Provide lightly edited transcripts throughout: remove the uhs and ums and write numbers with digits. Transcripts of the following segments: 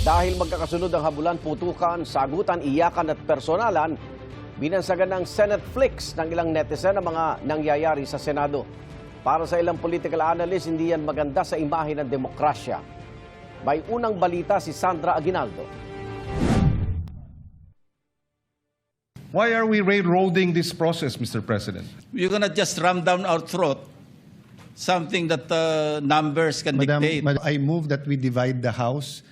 Dahil magkakasunod ang habulan, putukan, sagutan, iyakan at personalan, binansagan ng Senate Flicks ng ilang netizen ang mga nangyayari sa Senado. Para sa ilang political analyst, hindi yan maganda sa imahe ng demokrasya. May unang balita si Sandra Aguinaldo. Why are we railroading this process, Mr. President? You're gonna just ram down our throat something that numbers can dictate. I move that we divide the House.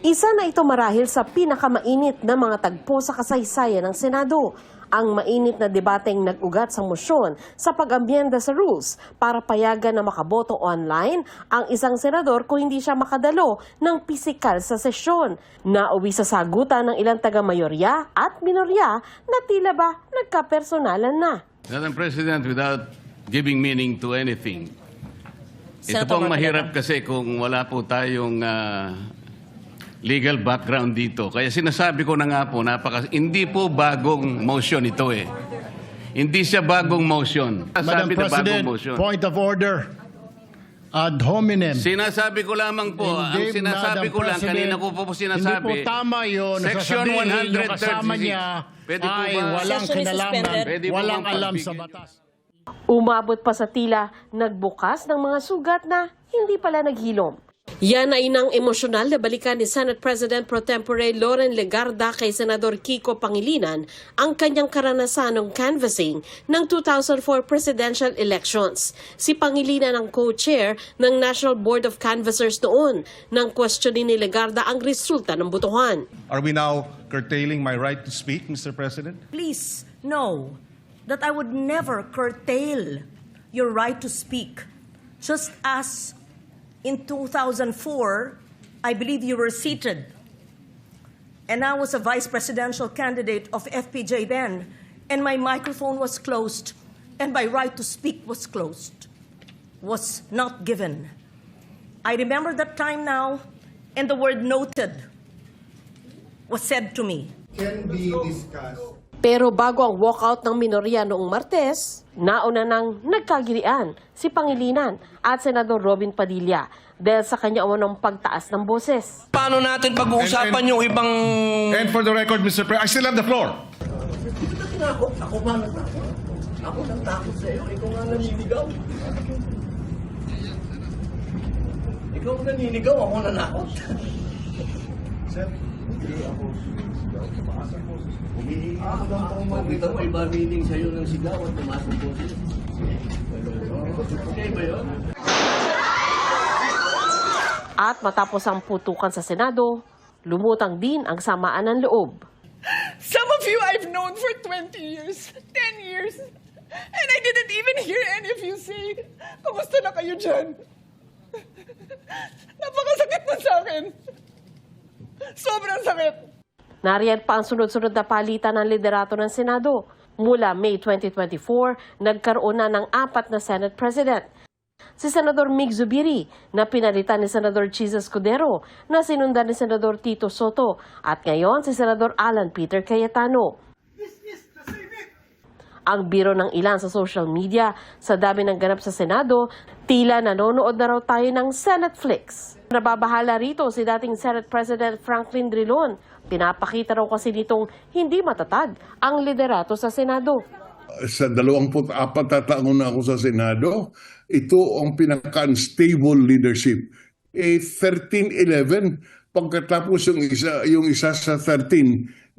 Isa na ito marahil sa pinakamainit na mga tagpo sa kasaysayan ng Senado. Ang mainit na debateng nag-ugat sa mosyon sa pag-amyenda sa rules para payagan na makaboto online ang isang senador kung hindi siya makadalo ng pisikal sa sesyon. Nauwi sa sagutan ng ilang taga-mayorya at minorya na tila ba nagkapersonalan na. Madam President, without giving meaning to anything, ito pong mahirap kasi kung wala po tayong legal background dito. Kaya sinasabi ko na nga po, hindi po bagong motion ito eh. Hindi siya bagong motion. Madam Sabi na bagong President, motion. point of order. Ad hominem. Sinasabi ko lamang po, ang sinasabi ko lang, kanina ko po sinasabi. Hindi po tama yun. Section Sasabihin yung kasama 136. niya Pwede po ay ba? walang Session is kinalaman, suspended. Pwede po walang bang alam sa pagbigyan? batas. Umabot pa sa tila, nagbukas ng mga sugat na hindi pala naghilom. Yan ay nang emosyonal na balikan ni Senate President Pro Tempore Loren Legarda kay Senador Kiko Pangilinan ang kanyang karanasan ng canvassing ng 2004 presidential elections. Si Pangilinan ang co-chair ng National Board of Canvassers noon nang questionin ni Legarda ang resulta ng botohan. Are we now curtailing my right to speak, Mr. President? Please know that I would never curtail your right to speak. Just as in 2004, I believe you were seated, and I was a vice presidential candidate of FPJ then, and my microphone was closed, and my right to speak was closed, was not given. I remember that time now, and the word noted was said to me. Can be discussed. Pero bago ang walkout ng minorya noong Martes, nauna nang nagkagirian si Pangilinan at Senador Robin Padilla dahil sa kanya umunong pagtaas ng boses. Paano natin pag-uusapan yung ibang... And for the record, Mr. President, I still have the floor. Ako ba natakot? Ako nang takot sa iyo. Ikaw nga naninigaw. Ikaw naninigaw, ako nanakot. Sir, Hindi ako humihingi ako ng pauman. Kita mo, iba meaning sa'yo ng sigaw at tumasok po siya. Okay ba yun? At matapos ang putukan sa Senado, lumutang din ang samaan ng loob. Some of you I've known for 20 years, 10 years, and I didn't even hear any of you say, kamusta na kayo dyan? Napakasakit mo sa akin. Sobrang sakit. Nariyan pa ang sunod-sunod na palitan ng liderato ng Senado. Mula May 2024, nagkaroon na ng 4 na Senate President. Si Senador Mig Zubiri na pinalitan ni Senador Chis Escudero na sinundan ni Senador Tito Soto at ngayon si Senador Alan Peter Cayetano. Ang biro ng ilan sa social media sa dami ng ganap sa Senado, tila nanonood na raw tayo ng Senate Flicks. Nababahala rito si dating Senate President Franklin Drilon. Pinapakita raw kasi nitong hindi matatag ang liderato sa Senado. Sa 24 na taon na ako sa Senado, ito ang pinaka-unstable leadership. 13-11, pagkatapos yung isa sa 13,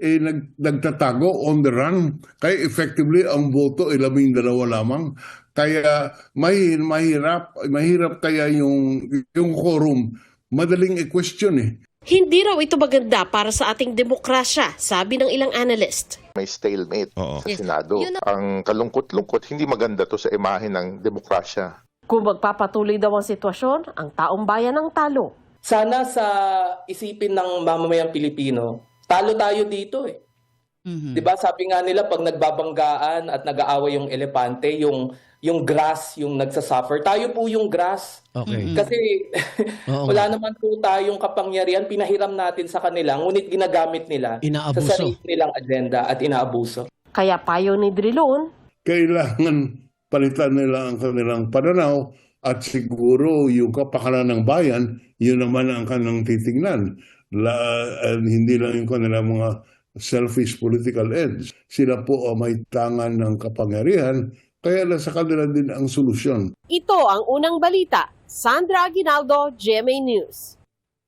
nagtatago on the run. Kaya effectively, ang boto ay 12 lamang. Kaya mahirap kaya yung quorum. Madaling i-question eh. Hindi raw ito maganda para sa ating demokrasya, sabi ng ilang analyst. May stalemate sa Senado. Ang kalungkot-lungkot, hindi maganda to sa imahe ng demokrasya. Kung magpapatuloy daw ang sitwasyon, ang taong bayan ang talo. Sana sa isipin ng mamamayang Pilipino, talo tayo dito eh. Diba sabi nga nila pag nagbabanggaan at nag-aaway yung elepante, yung grass yung nagsasuffer. Tayo po yung grass. Okay. Kasi wala naman po tayong kapangyarihan, pinahiram natin sa kanila, ngunit ginagamit nila Inaabuso. sa sarili nilang agenda at inaabuso. Kaya payo ni Drilon, Kailangan palitan nila ang kanilang pananaw at siguro yung kapakanan ng bayan, yun naman ang kanilang titingnan. Hindi lang yung kanilang mga selfish political ends. Sila po may tangan ng kapangyarihan, kaya nasa kanila din ang solusyon. Ito ang unang balita. Sandra Aguinaldo, GMA News.